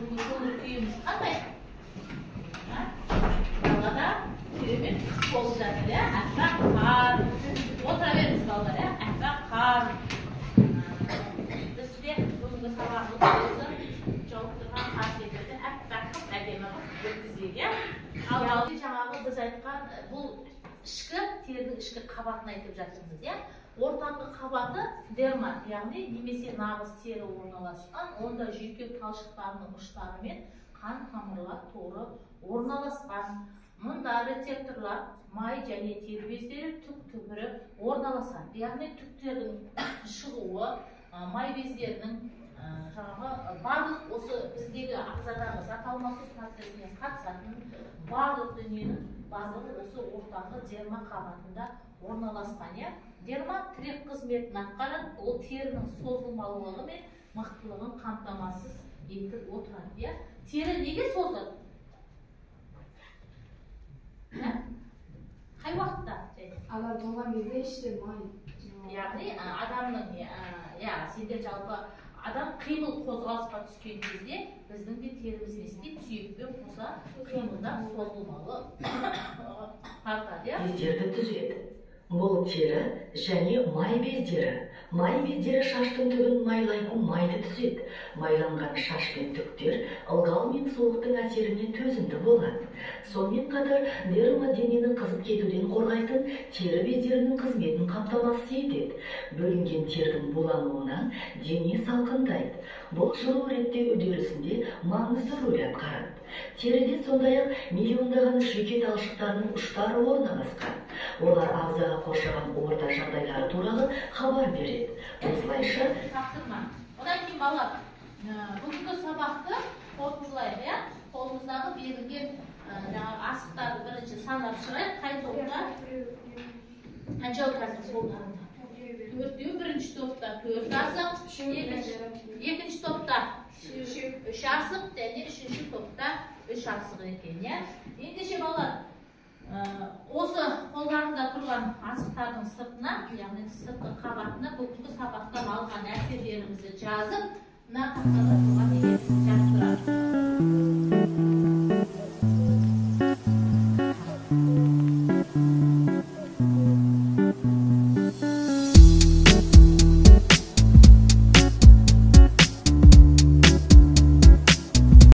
бүгінгі көңіл күйіміз қандай? Далада керемет қыс болып жатыр, аппақ қар. Отыра беріңіз балалар, аппақ қар. Бізде бүгінгі сабағымыз осы жауып тұрған қар секілді аппақ қып әдемі қып өткізейік. Ал жаңағы біз айтқан бұл терінің ішкі қабатын айтып жатырмыз. Ортаңғы қабаты дерма, яғни немесе нағыз тері орналасқан, онда жүйке талшықтарының ұштары мен қан тамырлар торы орналасқан. Мұнда рецепторлар, май және тері бездері түк түбірі орналасқан. Яғни түктердің шығуы, май бездерінің барлық осы біздегі ағзадағы зат алмасу процесіне қатысатын барлық дүниенің барлығы осы ортаңғы дерма қабатында орналасқан. Дерма тірек қызметін атқарады, ол терінің созылмалылығы мен мықтылығын қамтамасыз етіп отырады. Тері неге созылады? Қай уақытта? Адам туған кезде іште май. Яғни адамның, сендер жалпы адам қимыл қозғалысқа түскен кезде біздің де теріміз не істейді, сүйекпен қоса қимылдап созылмалы тартады. Бездерді түзеді. Бұл тері және май бездері. Май бездері шаштың түгін майлайтын майды түзеді. Майланған шаш пен түктер ылғал мен суықтың әсеріне төзімді болады. Сонымен қатар дерма денені қызып кетуден қорғайтын тері бездерінің қызметін қамтамасыз етеді. Бөлінген тердің булануынан дене салқындайды. Бұл жылу реттеу үдерісінде маңызды рөл атқарады. Теріде сондай-ақ миллиондаған жүйке талшықтарының ұштары орналасқан. Олар ағзаға қоршаған орта жағдайлары туралы хабар береді. Осылайша тапсырма. Одан кейін балалар, бүгінгі сабақты қорытындылайық. Қолымыздағы берілген асықтарды бірінші санап шығайық. Қай топта? Қанша отырасың қолдарында? Төртеу, бірінші топта 4 асық, екінші топта 3 асық, және үшінші топта 3 асық екен. Ендеше балалар, осы қолдарында тұрған асықтардың сыртына, яғни сыртқы қабатына бүгінгі сабақтан алған әсерлерімізді жазып, мына тақтада тұрған екенімізді жазып тұрады.